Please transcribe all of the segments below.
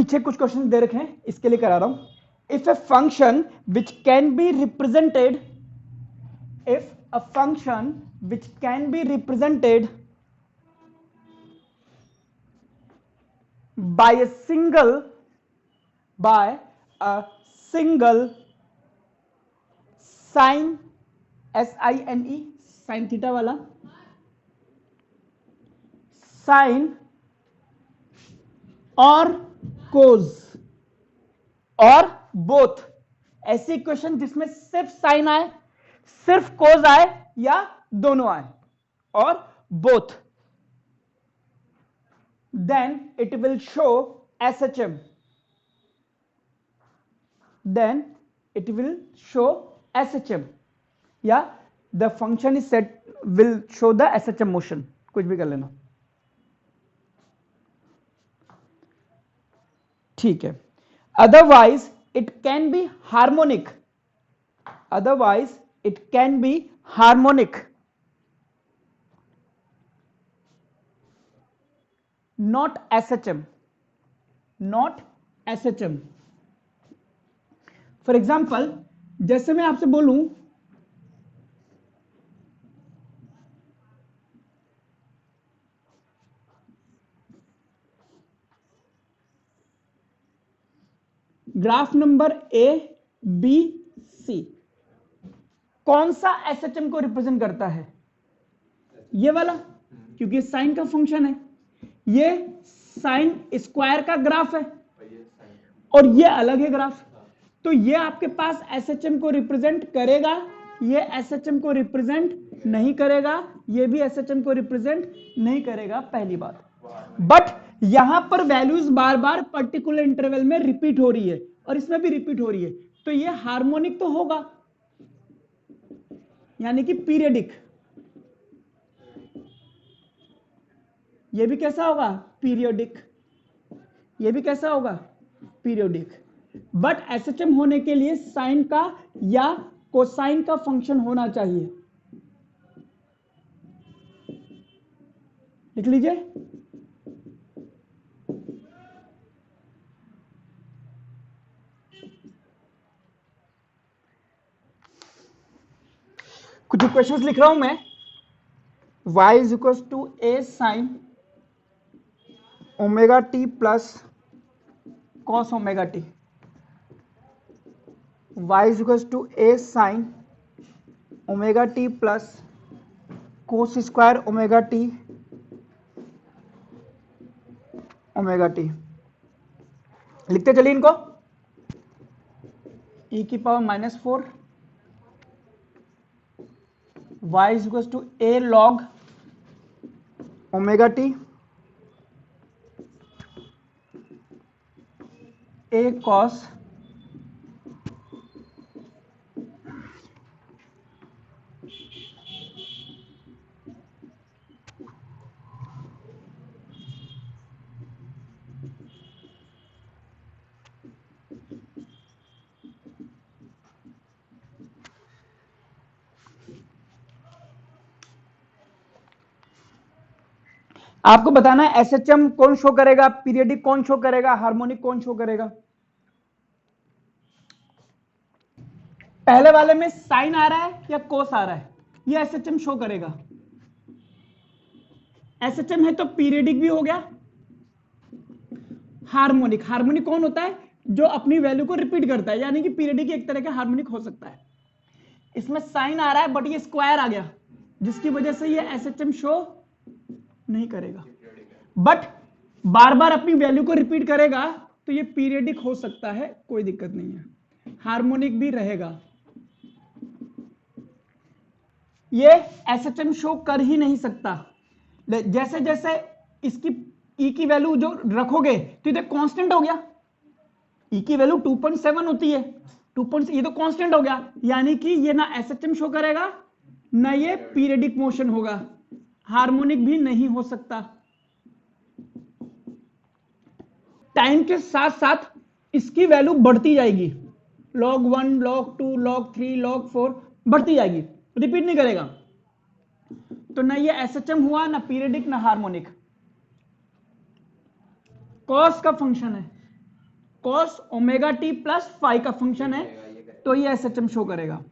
पीछे कुछ क्वेश्चन दे रखे हैं, इसके लिए करा रहा हूं। If a function which can be represented, if a function which can be represented by a single sine, SINE, sin theta वाला साइन और कोज और बोथ, ऐसी इक्वेशन जिसमें सिर्फ साइन आए, सिर्फ कोज आए या दोनों आए और both, then it will show SHM, then it will show SHM, या the function is set will show the SHM motion, कुछ भी कर लेना, ठीक है। Otherwise it can be harmonic, otherwise it can be harmonic, not SHM, not SHM। For example, जैसे मैं आपसे बोलूं ग्राफ नंबर ABC कौन सा SHM को रिप्रेजेंट करता है? ये वाला, क्योंकि साइन का फंक्शन है, ये साइन स्क्वायर का ग्राफ है और ये अलग है ग्राफ, तो ये आपके पास SHM को रिप्रेजेंट करेगा, ये SHM को रिप्रेजेंट नहीं करेगा, ये भी SHM को रिप्रेजेंट नहीं करेगा, पहली बात। बट यहां पर वैल्यूज बार बार पर्टिकुलर इंटरवल में रिपीट हो रही है और इसमें भी रिपीट हो रही है, तो ये हार्मोनिक तो होगा, यानी कि पीरियडिक। ये भी कैसा होगा? पीरियोडिक। ये भी कैसा होगा? पीरियोडिक। बट SHM होने के लिए साइन का या कोसाइन का फंक्शन होना चाहिए, लिख लीजिए। कुछ इक्वेशंस लिख रहा हूं मैं। y is equal to a sine omega T plus cos omega T, y is equal to a sine omega T plus cos square omega T omega T. लिखते चलिए इनको। e की power -4 y is equal to a log omega T a cos आपको बताना है SHM कौन show करेगा, periodic कौन शो करेगा, हार्मोनिक कौन शो करेगा। पहले वाले में साइन आ रहा है या कोस आ रहा है, ये SHM शो करेगा। SHM है तो पीरियडिक भी हो गया, हार्मोनिक। हार्मोनिक कौन होता है? जो अपनी वैल्यू को रिपीट करता है, यानी कि पीरियडिक एक तरह का हार्मोनिक हो सकता है। इसमें साइन आ रहा है बट ये स्क्वायर आ गया, जिसकी वजह से ये SHM शो नहीं करेगा, बट बार बार अपनी वैल्यू को रिपीट करेगा, तो ये पीरियडिक हो सकता है, कोई दिक्कत नहीं है। हार्मोनिक भी रहेगा। ये SHM शो कर ही नहीं सकता। जैसे जैसे इसकी E की वैल्यू जो रखोगे तो ये कांस्टेंट हो गया। E की वैल्यू 2.7 होती है, 2. ये तो कांस्टेंट हो गया, यानी कि ये ना SHM शो करेगा ना ये पीरियडिक मोशन होगा, हार्मोनिक भी नहीं हो सकता। टाइम के साथ साथ इसकी वैल्यू बढ़ती जाएगी, log 1, log 2, log 3, log 4 बढ़ती जाएगी, रिपीट नहीं करेगा। तो ना ये SHM हुआ, ना पीरियडिक, ना हार्मोनिक। कॉस का फंक्शन है, cos omega T plus phi का फंक्शन है, तो ये SHM शो करेगा।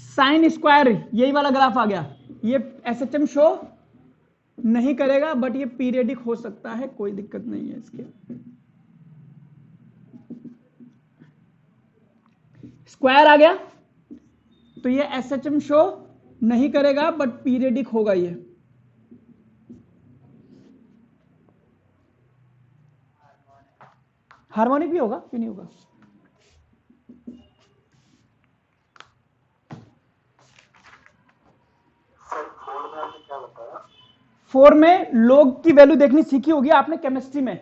साइन स्क्वायर यही वाला ग्राफ आ गया, ये SHM शो नहीं करेगा, बट ये पीरियडिक हो सकता है, कोई दिक्कत नहीं है इसके। स्क्वायर आ गया तो ये SHM शो नहीं करेगा, बट पीरियडिक होगा ये। हार्मोनिक भी होगा, क्यों नहीं होगा? फोर में लॉग की वैल्यू देखनी सीखी होगी आपने केमिस्ट्री में,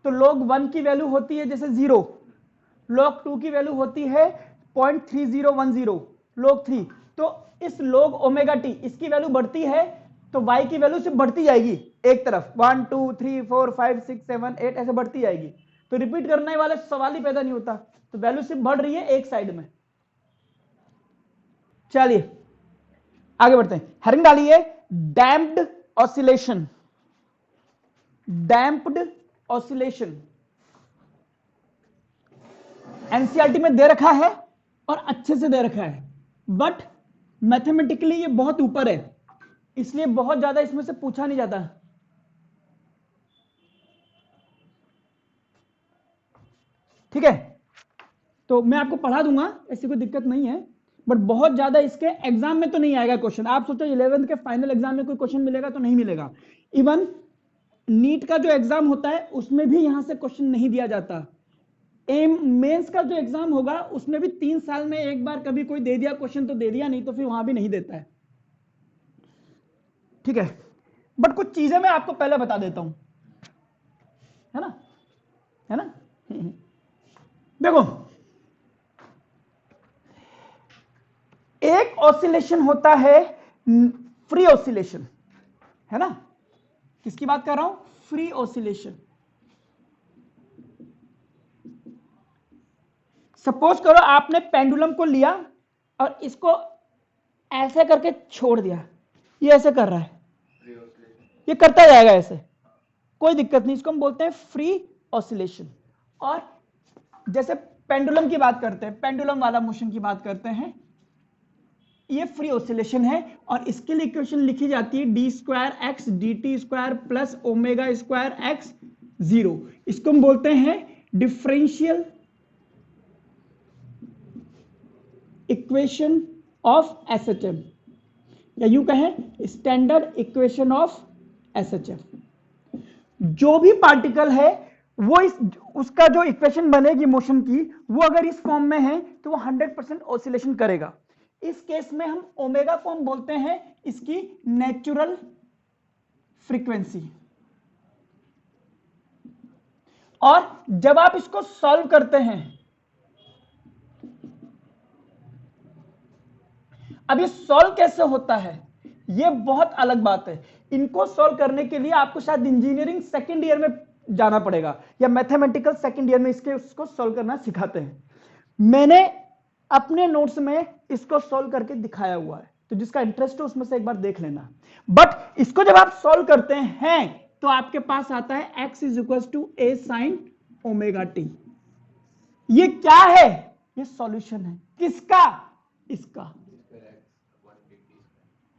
तो log 1 की वैल्यू होती है जैसे 0, log 2 की वैल्यू होती है 0.3010, log 3, तो इस log ओमेगा टी इसकी वैल्यू बढ़ती है तो y की वैल्यू सिर्फ बढ़ती जाएगी एक तरफ, 1 2 3 4 5 6 7 8 ऐसे बढ़ती जाएगी, तो रिपीट करने वाला सवाल ही पैदा नहीं होता, तो वैल्यू सिर्फ बढ़ रही है एक साइड में। चलिए आगे बढ़ते हैं। हेडिंग डालिए damped oscillation, damped oscillation NCERT में दे रखा है और अच्छे से दे रखा है, बट मैथमेटिकली ये बहुत ऊपर है, इसलिए बहुत ज्यादा इसमें से पूछा नहीं जाता। ठीक है, तो मैं आपको पढ़ा दूंगा, ऐसी कोई दिक्कत नहीं है, बट बहुत ज्यादा इसके एग्जाम में तो नहीं आएगा क्वेश्चन। आप सोचो 11th के फाइनल एग्जाम में कोई क्वेश्चन मिलेगा तो नहीं मिलेगा। इवन नीट का जो एग्जाम होता है उसमें भी यहां से क्वेश्चन नहीं दिया जाता। मेंस का जो एग्जाम होगा उसमें भी 3 साल में एक बार कभी कोई दे दिया क्वेश्चन तो दे दिया, नहीं तो फिर वहां भी नहीं देता है। ठीक है, बट कुछ चीजें मैं आपको पहले बता देता हूं, है ना, है ना। देखो, एक ऑसिलेशन होता है फ्री ऑसिलेशन, है ना, किसकी बात कर रहा हूं, फ्री ऑसिलेशन। सपोज करो आपने पेंडुलम को लिया और इसको ऐसे करके छोड़ दिया, ये ऐसे कर रहा है, ये करता जाएगा ऐसे, कोई दिक्कत नहीं, इसको हम बोलते हैं फ्री ऑसिलेशन। और जैसे पेंडुलम की बात करते हैं, पेंडुलम वाला मोशन की बात करते हैं, ये फ्री ऑसिलेशन है, और इसके लिए इक्वेशन लिखी जाती है D square x D T square plus omega square x 0। इसको हम बोलते हैं डिफरेंशियल इक्वेशन ऑफ एसएचएम, या यूं कहें स्टैंडर्ड इक्वेशन ऑफ एसएचएम। जो भी पार्टिकल है वो उसका जो इक्वेशन बनेगी मोशन की, वो अगर इस फॉर्म में है तो वो 100% ऑसिलेशन करेगा। इस केस में हम ओमेगा को हम बोलते हैं इसकी नेचुरल फ्रीक्वेंसी। और जब आप इसको सॉल्व करते हैं, अब ये सॉल्व कैसे होता है ये बहुत अलग बात है। इनको सॉल्व करने के लिए आपको शायद इंजीनियरिंग सेकंड ईयर में जाना पड़ेगा, या मैथमेटिकल सेकंड ईयर में उसको सॉल्व करना सिखाते हैं। मैंने अपने नोट्स में इसको सॉल्व करके दिखाया हुआ है, तो जिसका इंटरेस्ट हो उसमें से एक बार देख लेना। बट इसको जब आप सॉल्व करते हैं तो आपके पास आता है x = a sin omega T. ये क्या है, ये सॉल्यूशन है, किसका, इसका।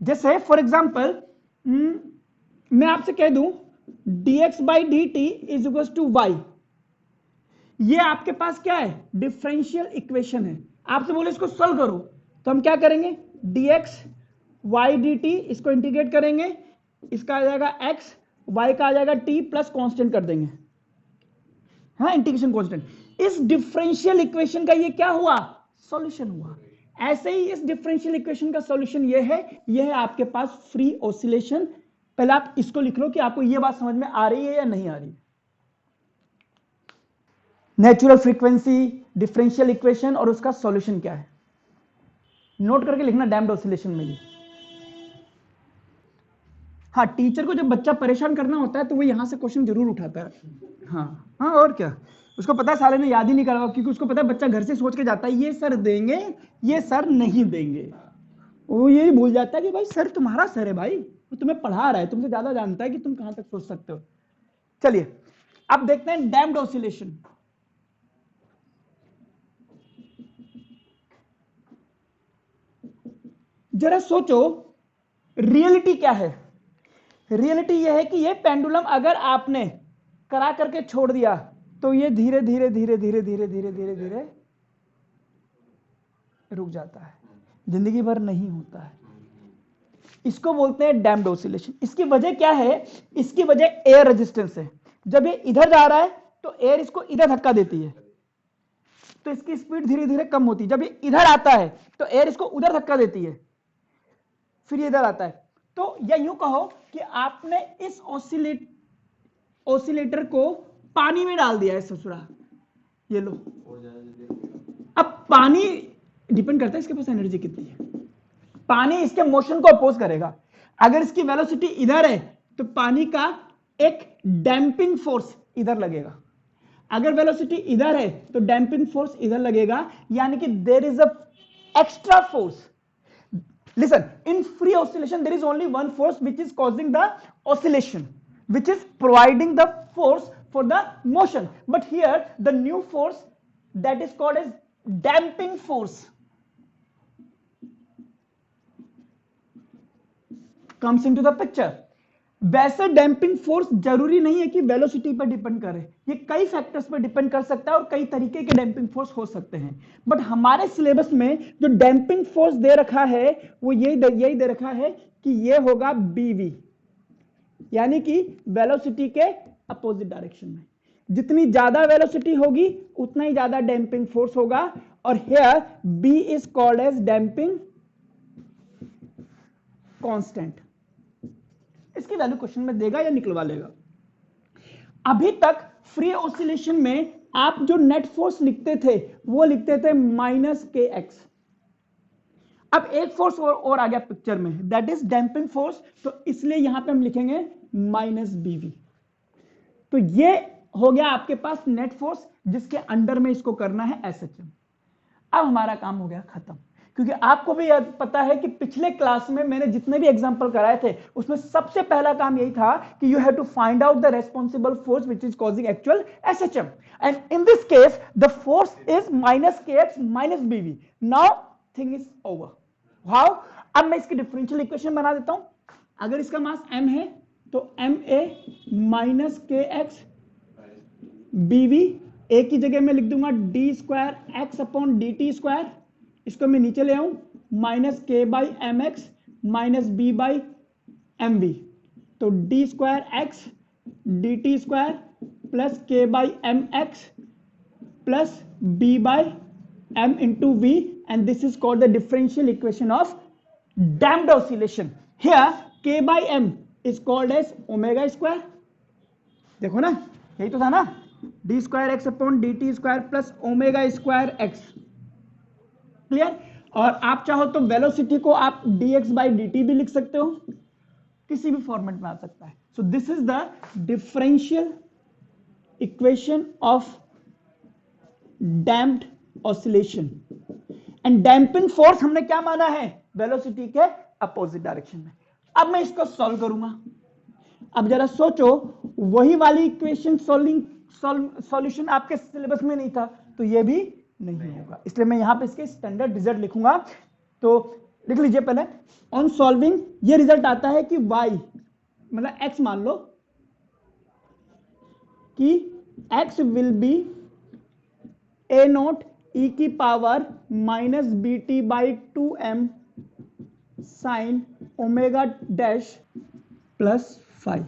जैसे फॉर एग्जांपल मैं आपसे कह दूं dx/dt = y, ये आपके पास क्या है, डिफरेंशियल इक्वेशन है। आपसे बोले इसको सॉल्व करो, तो हम क्या करेंगे, dx/dt इसको इंटीग्रेट करेंगे, इसका आ जाएगा x, y का आ जाएगा t प्लस कांस्टेंट कर देंगे, हाँ, इंटीग्रेशन कांस्टेंट। इस डिफरेंशियल इक्वेशन का ये क्या हुआ, सॉल्यूशन हुआ। ऐसे ही इस डिफरेंशियल इक्वेशन का सॉल्यूशन ये है आपके पास फ्री ऑसिलेशन। पहले आप इसको लिख लो कि आपको ये बात समझ में आ रही है या नहीं आ रही है। नेचुरल फ्रीक्वेंसी, डिफरेंशियल इक्वेशन और उसका सॉल्यूशन क्या है, नोट करके लिखना डैम्प्ड ऑसिलेशन में। हाँ, टीचर को जब बच्चा परेशान करना होता है तो वो यहां से क्वेश्चन जरूर उठाता है। हाँ हाँ, और क्या, उसको पता है साले ने याद ही नहीं करा, क्योंकि उसको पता है बच्चा घर से सोच के जाता है ये सर देंगे, ये सर नहीं देंगे, वो ये भूल जाता है कि भाई सर तुम्हारा सर है भाई, वो तुम्हें पढ़ा रहा है, तुमसे ज्यादा जानता है कि तुम कहां तक सोच सकते हो। चलिए अब देखते हैं डैम्प्ड ऑसिलेशन। जरा सोचो रियलिटी क्या है। रियलिटी यह है कि ये पेंडुलम अगर आपने करा करके छोड़ दिया तो ये धीरे धीरे धीरे धीरे धीरे धीरे धीरे धीरे रुक जाता है, जिंदगी भर नहीं होता है। इसको बोलते हैं डैम्प्ड ऑसिलेशन। इसकी वजह क्या है? इसकी वजह एयर रेजिस्टेंस है। जब ये इधर जा रहा है तो एयर इसको इधर धक्का देती है, तो इसकी स्पीड धीरे धीरे कम होती है। जब ये इधर आता है तो एयर इसको उधर धक्का देती है, फिर ये इधर आता है। तो या यूं कहो कि आपने इस ऑसिलेटर को पानी में डाल दिया है ससुरा, ये लो। अब पानी डिपेंड करता है इसके पास एनर्जी कितनी है। पानी इसके मोशन को अपोज करेगा। अगर इसकी वेलोसिटी इधर है तो पानी का एक डैम्पिंग फोर्स इधर लगेगा, अगर वेलोसिटी इधर है तो डैम्पिंग फोर्स इधर लगेगा, यानी कि there is a extra force. Listen, in free oscillation there is only one force which is causing the oscillation, which is providing the force for the motion. But here the new force that is called as damping force comes into the picture. वैसे damping force जरूरी नहीं है कि velocity पर depend करे, ये कई factors पर डिपेंड कर सकता है और कई तरीके के डैम्पिंग फोर्स हो सकते हैं। बट हमारे सिलेबस में जो डैम्पिंग फोर्स दे रखा है वो यही दे रखा है कि ये होगा बीवी, यानी कि वेलोसिटी के अपोजिट डायरेक्शन में। जितनी ज्यादा वेलोसिटी होगी उतना ही ज्यादा डैम्पिंग फोर्स होगा, और here B is called as damping constant. इसकी वैल्यू क्वेश्चन में देगा या निकलवा लेगा। अभी तक फ्री ऑसिलेशन में आप जो नेट फोर्स लिखते थे वो लिखते थे -kx। अब एक फोर्स और आ गया पिक्चर में, दैट इज डैम्पिंग फोर्स, तो इसलिए यहां पे हम लिखेंगे -bv। तो ये हो गया आपके पास नेट फोर्स, जिसके अंडर में इसको करना है SHM। अब हमारा काम हो गया खत्म, क्योंकि आपको भी पता है कि पिछले क्लास में मैंने जितने भी एग्जांपल कराए थे उसमें सबसे पहला काम यही था कि you have to find out the responsible force which is causing actual SHM, and in this case the force is -kx -bv। Now thing is over. How? अब मैं इसकी डिफरेंशियल इक्वेशन बना देता हूं। अगर इसका मास m है तो ma -kx bv, a की जगह मैं लिख दूंगा d²x/dt²। इसको मैं नीचे ले आऊं -k/mx -b/mv, तो d²x dt² plus k/mx plus b/m into v, and this is called the differential equation of damped oscillation. Here k/m is called as omega square। देखो ना, यही तो था ना, d²x/dt² plus omega square x। Clear? और आप चाहो तो वेलोसिटी को आप dx/dt भी लिख सकते हो, किसी भी फॉर्मेट में आ सकता है। So this is the differential equation of damped oscillation. And damping force हमने क्या माना है? वेलोसिटी के अपोजिट डायरेक्शन में। अब मैं इसको सॉल्व करूंगा। अब जरा सोचो, वही वाली इक्वेशन सॉल्यूशन आपके सिलेबस में नहीं था तो ये भी नहीं होगा, इसलिए मैं यहां पे इसके स्टैंडर्ड रिजल्ट लिखूंगा। तो लिख लीजिए पहले, ऑन सॉल्विंग ये रिजल्ट आता है कि y मतलब x मान लो कि x will be a0 e की power -bt/2m sin omega dash plus 5।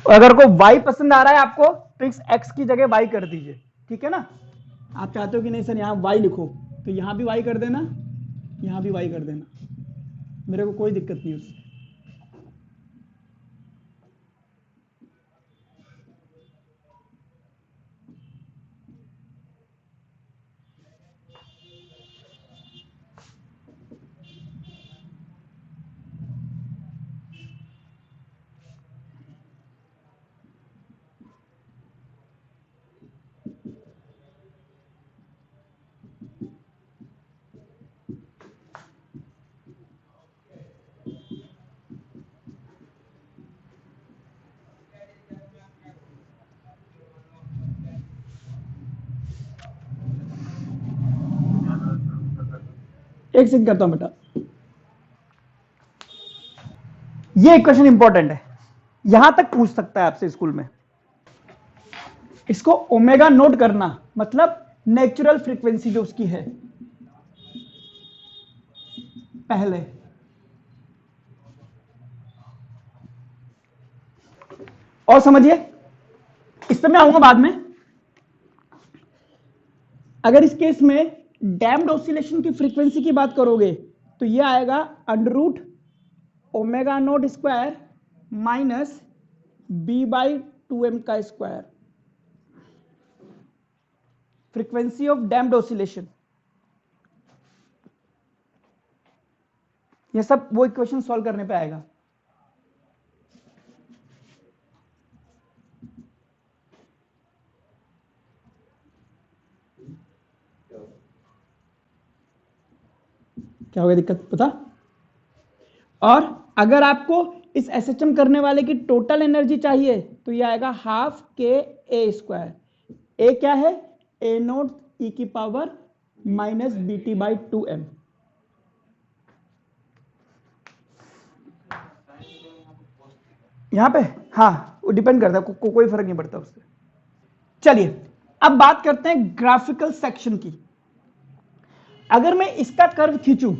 अगर को y पसंद आ रहा है आपको तो इस x की जगह y कर दीजिए, ठीक है ना। आप चाहते हो कि नहीं सर यहां y लिखो तो यहां भी y कर देना, यहां भी y कर देना, मेरे को कोई दिक्कत नहीं उससे। एक सेकंड करता हूं बेटा, ये क्वेश्चन इंपॉर्टेंट है, यहां तक पूछ सकता है आपसे स्कूल में। इसको ओमेगा नोट करना, मतलब नेचुरल फ्रीक्वेंसी जो उसकी है पहले। और समझिए, इस पे मैं आऊंगा बाद में। अगर इस केस में डैम्प्ड ऑसिलेशन की फ्रीक्वेंसी की बात करोगे तो ये आएगा under root omega naught square minus b/2m का square, frequency of damped oscillation. ये सब वो इक्वेशन सॉल्व करने पे आएगा। क्या हो गया दिक्कत पता? और अगर आपको इस एसएचएम करने वाले की टोटल एनर्जी चाहिए तो ये आएगा हाफ के ए स्क्वायर। ए क्या है? ए नोट ई की पावर माइनस BT/2m। यहां पे हाँ, वो डिपेंड करता है, कोई फर्क नहीं पड़ता उससे। चलिए अब बात करते हैं ग्राफिकल सेक्शन की। अगर मैं इसका कर्व खींचूं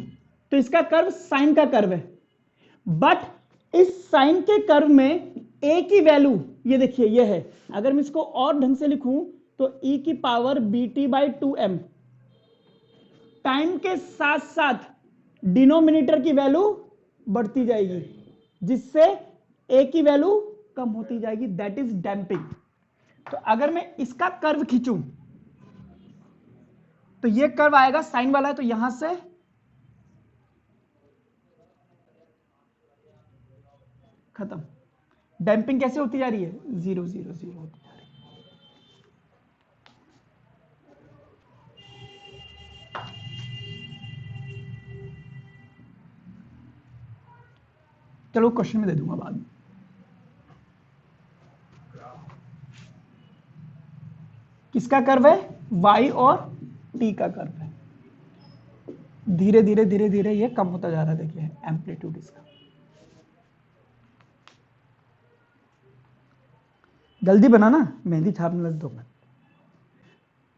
तो इसका कर्व साइन का कर्व है, बट इस साइन के कर्व में ए की वैल्यू ये देखिए ये है। अगर मैं इसको और ढंग से लिखूं तो e की पावर BT/2m, टाइम के साथ साथ डिनोमिनेटर की वैल्यू बढ़ती जाएगी, जिससे ए की वैल्यू कम होती जाएगी, दैट इज डैम्पिंग। तो अगर मैं इसका कर्व खींचूं तो ये कर्व आएगा, साइन वाला है, तो यहां से खत्म। डैम्पिंग कैसे होती जा रही है? 0 0 0 होती जा रही है। चलो क्वेश्चन में दे दूंगा बाद में। किसका कर्व है? y और t का कर्व है। धीरे धीरे धीरे धीरे ये कम होता जा रहा है, देखिए एम्पलीट्यूड इसका। जल्दी बना ना, मेहंदी छापने लग दो मैं।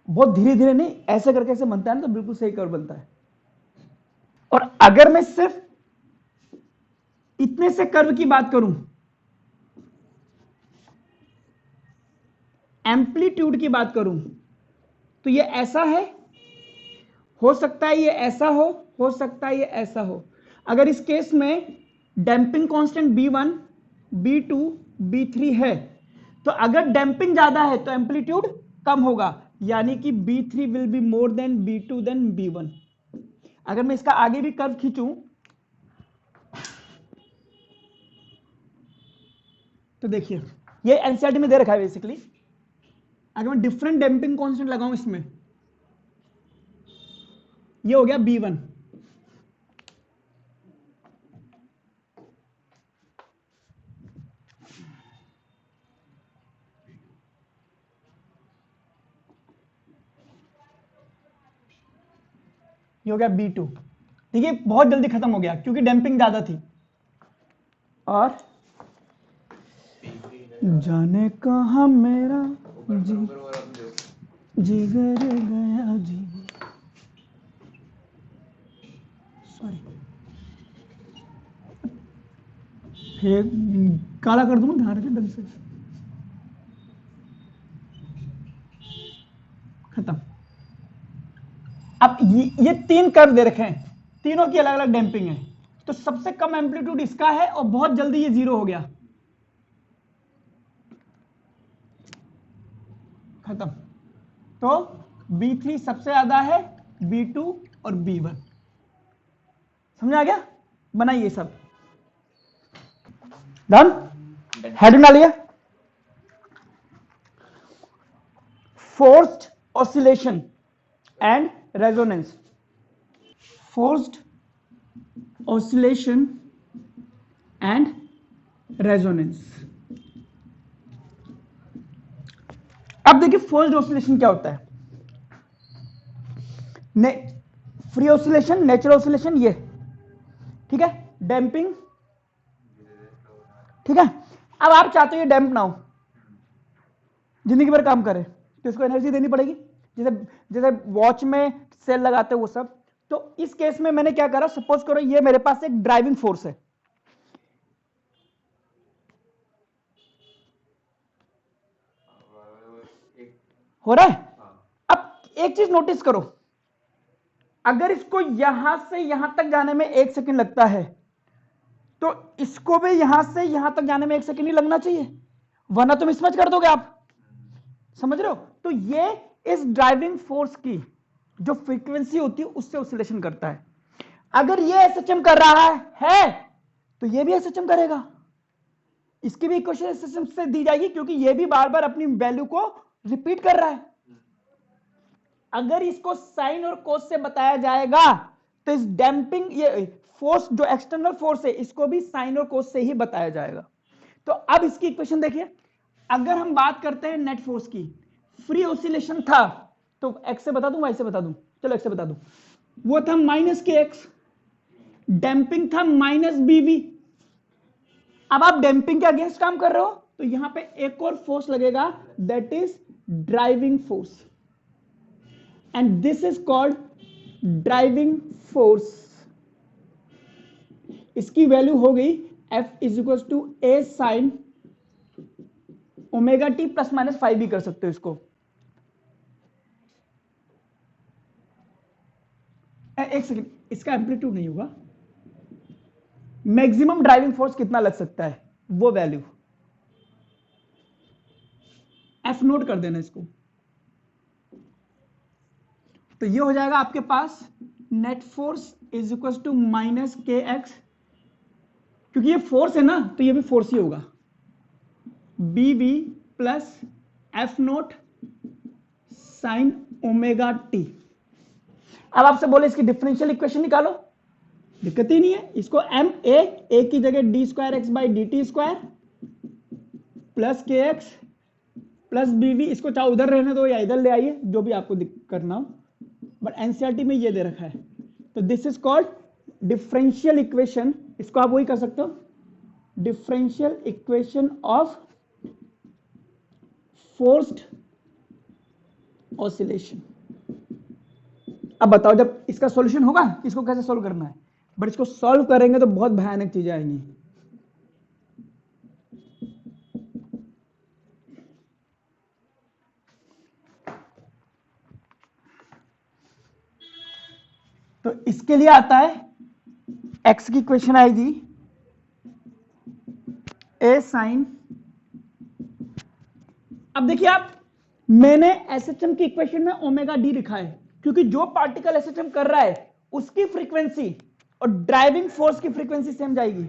बहुत धीरे धीरे नहीं, ऐसे करके ऐसे बनता है ना तो बिल्कुल सही कर्व बनता है। और अगर मैं सिर्फ इतने से कर्व की बात करूं, एम्पलीट्यूड की बात करूं, तो ये ऐसा है, हो सकता है ये ऐसा हो सकता है ये ऐसा हो। अगर इस केस में damping constant B1, B2, B3 है, तो अगर डैम्पिंग ज्यादा है तो एम्पलीट्यूड कम होगा, यानी कि B3 will be more than B2 than B1। अगर मैं इसका आगे भी कर्व खींचूं तो देखिए, ये एनसीईआरटी में दे रखा है बेसिकली। अगर मैं डिफरेंट डैम्पिंग कांस्टेंट लगाऊं इसमें, ये हो गया B1, ये हो गया B2। ठीक है, बहुत जल्दी खत्म हो गया क्योंकि डैम्पिंग ज्यादा थी। और जाने कहां मेरा जिगर गया जी, सॉरी, फिर काला कर दूं ध्यान रखें ढंग से। खत्म। अब ये तीन कर्व दे रखे हैं, तीनों की अलग अलग डैम्पिंग है, तो सबसे कम एम्पलीट्यूड इसका है और बहुत जल्दी ये 0 हो गया, खत्म। तो B3 सबसे ज्यादा है, B2 और B1। समझ आ गया? बनाइए सब। डन? हेड बना लिया। Forced oscillation and resonance. Forced oscillation and resonance. अब देखिए फोर्स्ड ऑसिलेशन क्या होता है। फ्री ऑसिलेशन, नेचुरल ऑसिलेशन, ये ठीक है, डैम्पिंग, ठीक है। अब आप चाहते हो ये डैम्प ना हो, जिंदगी भर काम करे, तो इसको एनर्जी देनी पड़ेगी, जैसे जैसे वॉच में सेल लगाते हो वो सब। तो इस केस में मैंने क्या करा, सपोज करो ये मेरे पास एक ड्राइविंग फोर्स है, हो रहा है। अब एक चीज नोटिस करो, अगर इसको यहां से यहां तक जाने में 1 सेकंड लगता है, तो इसको भी यहां से यहां तक जाने में 1 सेकंड ही लगना चाहिए, वरना तुम मिसमैच कर दोगे आप, समझ रहे हो। तो ये इस ड्राइविंग फोर्स की जो फ्रीक्वेंसी होती है उससे ऑसिलेशन करता है। अगर ये एसएचएम कर रहा है तो ये भी एसएचएम करेगा, इसकी भी इक्वेशन एसएचएम से दी जाएगी, क्योंकि ये भी बार बार अपनी वैल्यू को रिपीट कर रहा है। अगर इसको साइन और कोस से बताया जाएगा तो इस डैम्पिंग, ये फोर्स जो एक्सटर्नल फोर्स है, इसको भी साइन और कोस से ही बताया जाएगा। तो अब इसकी इक्वेशन देखिए, अगर हम बात करते हैं नेट फोर्स की, फ्री ऑसिलेशन था, तो एक्स से बता दूं वाई से बता दूं, चलो एक्स से बता दूं, वो था माइनस के एक्स, डैम्पिंग था माइनस बीवी। अब आप डैम्पिंग के अगेंस्ट काम कर रहे हो, तो यहां पे एक और फोर्स लगेगा, that is driving force, and this is called driving force. इसकी वैल्यू हो गई F is equal to a sine omega T plus minus 5 भी कर सकते हो इसको। एक सेकेंड, इसका एम्पलीट्यूड नहीं होगा, मैक्सिमम ड्राइविंग फोर्स कितना लग सकता है वो वैल्यू, F नोट कर देना इसको। तो ये हो जाएगा आपके पास net force is equal to minus K X, क्योंकि ये फोर्स है ना तो ये भी फोर्स ही होगा, B V plus F naught sine omega T. अब आपसे बोले इसकी डिफरेंशियल इक्वेशन निकालो, दिक्कत ही नहीं है, इसको एम ए की जगह D square x by D T square plus के एक्स प्लस बी वी, इसको चाहे उधर रहने दो या इधर ले आइए, जो भी आपको करना हो, बट एनसीईआरटी में ये दे रखा है। तो this is called differential equation, इसको आप वही कर सकते हो, differential equation of forced oscillation. अब बताओ जब इसका सॉल्यूशन होगा, इसको कैसे सॉल्व करना है, बट इसको सॉल्व करेंगे तो बहुत भयानक चीजें आएंगी। तो इसके लिए आता है x की इक्वेशन आएगी a साइन, अब देखिए आप, मैंने एसएचएम की इक्वेशन में ओमेगा डी लिखा है, क्योंकि जो पार्टिकल एसएचएम कर रहा है उसकी फ्रीक्वेंसी और ड्राइविंग फोर्स की फ्रीक्वेंसी सेम जाएगी,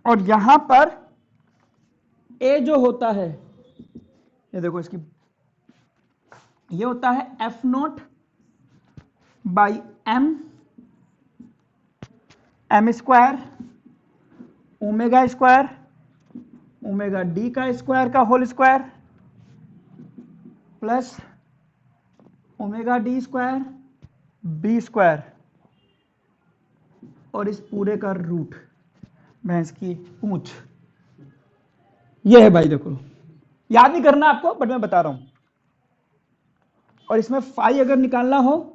और यहां पर ए जो होता है, ये देखो इसकी, ये होता है F naught by M square omega D का स्क्वायर का whole square plus omega D square B square, और इस पूरे का रूट, भैंस की पूंछ, ये है भाई। देखो याद नहीं करना आपको, बट मैं बता रहा हूं। और इसमें फाई अगर निकालना हो,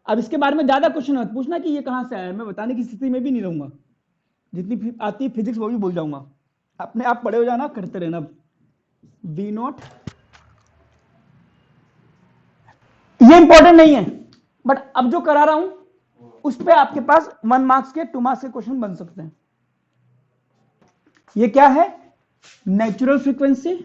अब इसके बारे में ज्यादा क्वेश्चन मत पूछना कि ये कहां से आया, मैं बताने की स्थिति में भी नहीं रहूंगा, जितनी आती फिजिक्स वो भी भूल जाऊंगा, अपने आप पढ़े हो जाना, करते रहना। बी नोट, ये इंपॉर्टेंट नहीं है, बट अब जो करा रहा हूं उस पे आपके पास 1 मार्क्स के 2 मार्क्स के क्वेश्चन बन सकते हैं। ये क्या है, नेचुरल फ्रीक्वेंसी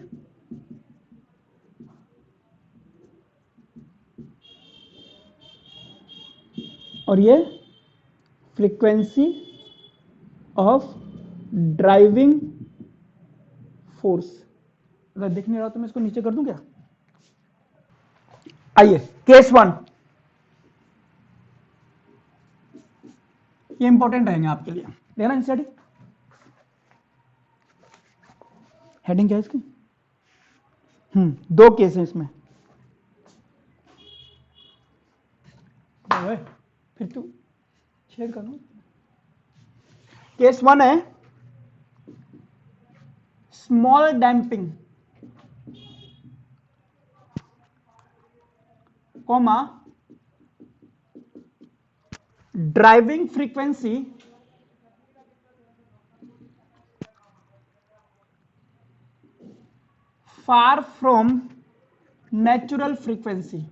और ये फ्रीक्वेंसी ऑफ ड्राइविंग फोर्स। अगर दिख नहीं रहा तो मैं इसको नीचे कर दूं क्या। आइए केस 1, ये इंपॉर्टेंट रहेंगे आपके लिए, देखना इंस्टेड। हेडिंग क्या है इसकी, 2 केस हैं इसमें। ओए फिर तू शेयर करो। केस 1 है small damping comma driving frequency far from natural frequency.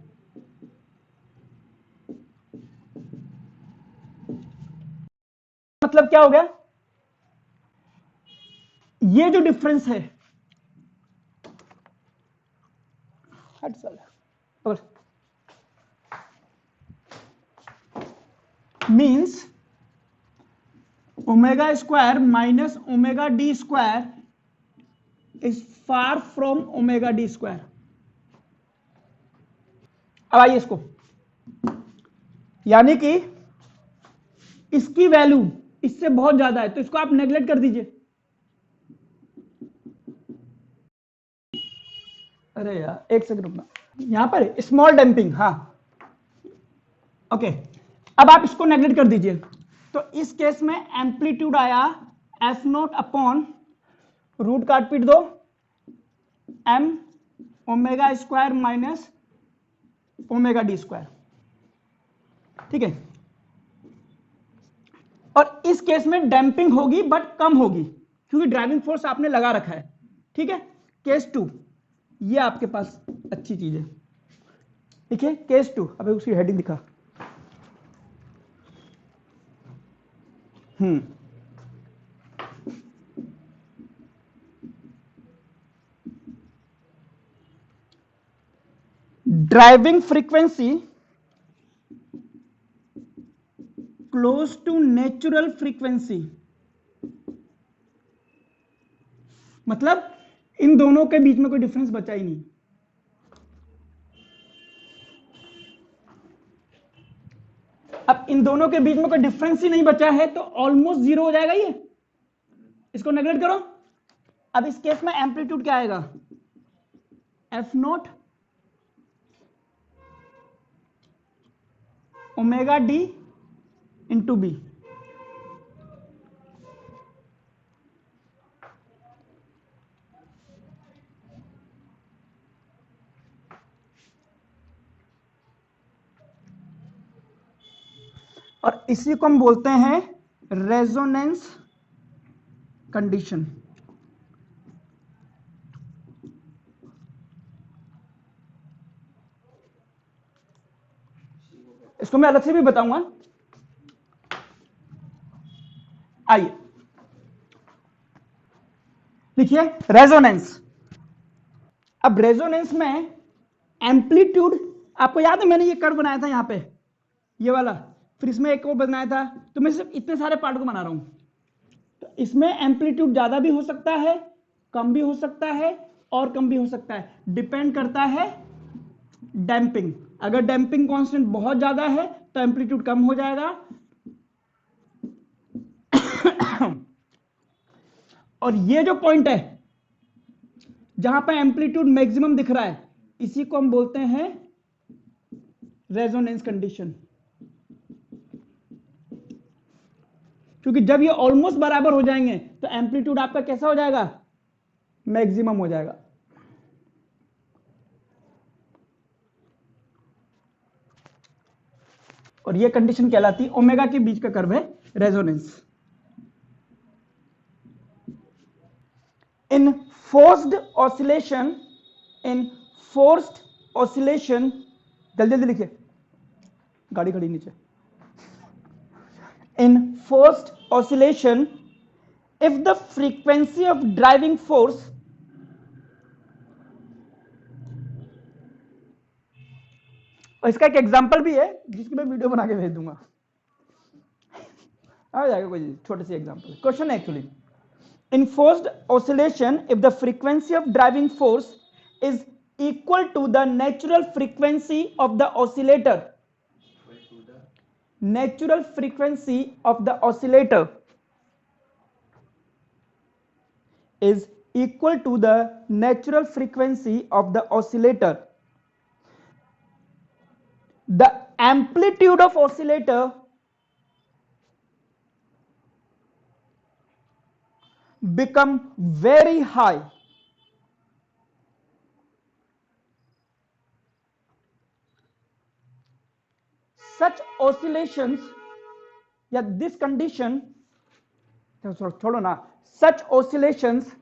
मतलब क्या हो गया, ये जो डिफरेंस है हट साला means omega square minus omega D square is far from omega D square. अब आइए इसको, यानी कि इसकी वैल्यू इससे बहुत ज्यादा है तो इसको आप नेगलेक्ट कर दीजिए। अरे यार एक सेकंड रुकना, यहां पर स्मॉल डैम्पिंग, हाँ ओके। अब आप इसको नेगलेक्ट कर दीजिए तो इस केस में एम्पलीट्यूड आया एफ नॉट अपॉन रूट काट पीट दो M omega square minus omega D square, ठीक है। और इस केस में डैम्पिंग होगी बट कम होगी क्योंकि ड्राइविंग फोर्स आपने लगा रखा है, ठीक है। केस 2 ये आपके पास अच्छी चीज है, देखिए केस 2, अबे उसकी हेडिंग दिखा। Driving frequency close to natural frequency, मतलब इन दोनों के बीच में कोई डिफरेंस बचा ही नहीं। अब इन दोनों के बीच में कोई डिफरेंस ही नहीं बचा है तो ऑलमोस्ट जीरो हो जाएगा ये, इसको नेगलेक्ट करो। अब इस केस में एम्पलीट्यूड क्या आएगा, F naught omega D into B. और इसी को हम बोलते हैं रेजोनेंस कंडीशन। इसको मैं अलग से भी बताऊंगा, आइए लिखिए रेजोनेंस। अब रेजोनेंस में एम्पलीट्यूड, आपको याद है मैंने ये कर्व बनाया था यहां पे, ये वाला, फिर इसमें एक और बनाया था, तो मैं सिर्फ इतने सारे पार्ट को बना रहा हूं। तो इसमें एम्पलीट्यूड ज्यादा भी हो सकता है, कम भी हो सकता है और कम भी हो सकता है, डिपेंड करता है डैम्पिंग। अगर डैम्पिंग कांस्टेंट बहुत ज्यादा है तो एम्पलीट्यूड कम हो जाएगा और ये जो पॉइंट है जहां पर एम्पलीट्यूड मैक्सिमम दिख रहा है इसी को हम बोलते हैं रेजोनेंस कंडीशन। क्योंकि जब ये ऑलमोस्ट बराबर हो जाएंगे तो एम्पलीट्यूड आपका कैसा हो जाएगा, मैक्सिमम हो जाएगा। और ये कंडीशन कहलाती है, ओमेगा के बीच का कर्व है रेजोनेंस। इन फोर्स्ड ऑसिलेशन, जल्दी जल्दी लिखिए, गाड़ी खड़ी नीचे। In forced oscillation if the frequency of driving force और इसका एक एग्जांपल भी है जिसकी मैं वीडियो बना के भेज दूंगा, आ जाएगा कोई छोटे से एग्जांपल। क्वेश्चन है actually, in forced oscillation if the frequency of driving force is equal to the natural frequency of the oscillator, natural frequency of the oscillator is equal to the natural frequency of the oscillator, the amplitude of oscillator become very high. Such oscillations, या this condition, छोड़ो ना, such oscillations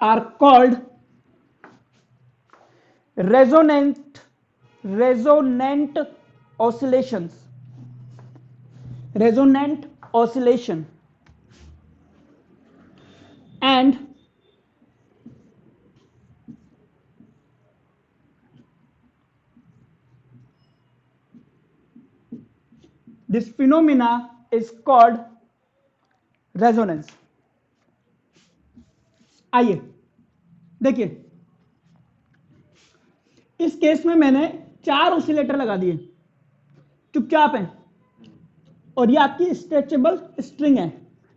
are called resonant oscillations. Resonant oscillation. And this phenomena is called resonance. आइए देखिए, इस case में मैंने 4 oscillator लगा दिए, चुपचाप हैं, और ये आपकी स्ट्रेचेबल स्ट्रिंग है।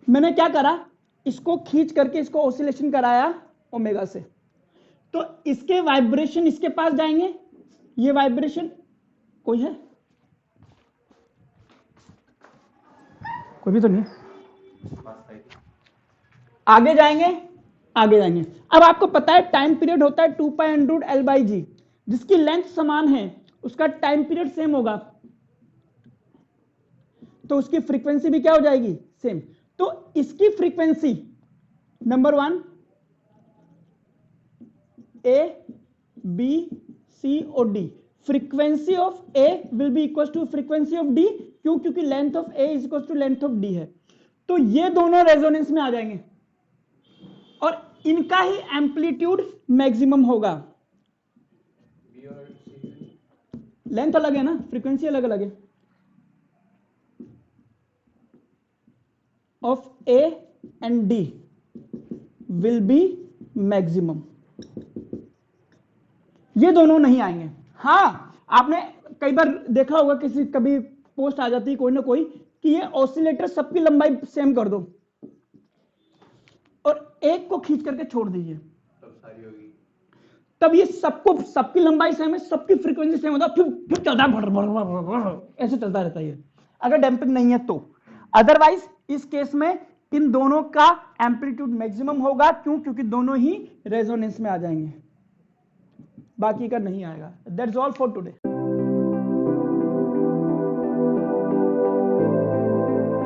मैंने क्या करा, इसको खींच करके इसको ऑसिलेशन कराया ओमेगा से, तो इसके वाइब्रेशन इसके पास जाएंगे, ये वाइब्रेशन, कोई है, कोई भी तो नहीं, आगे जाएंगे, आगे जाएंगे। अब आपको पता है टाइम पीरियड होता है 2 पाई अंडर रूट L/G, जिसकी लेंथ समान है उसका टाइम पीरियड सेम होगा, तो उसकी फ्रीक्वेंसी भी क्या हो जाएगी, सेम। तो इसकी frequency number 1 A B C और D, frequency of A will be equal to frequency of D, क्यों, क्योंकि length of A is equal to length of D है। तो ये दोनों रेजोनेंस में आ जाएंगे और इनका ही एम्पलीट्यूड मैक्सिमम होगा। लेंथ अलग है ना, फ्रीक्वेंसी अलग अलग है। Of A and D will be maximum, ये दोनों नहीं आएंगे। हाँ, आपने कई बार देखा होगा, किसी कभी पोस्ट आ जाती है कोई ना कोई कि ये ऑसिलेटर सबकी लंबाई सेम कर दो और एक को खींच करके छोड़ दीजिए, तब सारी होगी, तब ये सबको, सबकी लंबाई सेम है, सबकी फ्रीक्वेंसी सेम होता है, फिर चलता है, ऐसे चलता रहता है अगर डैम्पिंग नहीं है तो। अदरवाइज इस केस में इन दोनों का एम्पलीट्यूड मैक्सिमम होगा, क्यों, क्योंकि दोनों ही रेजोनेंस में आ जाएंगे, बाकी का नहीं आएगा। That's all for today.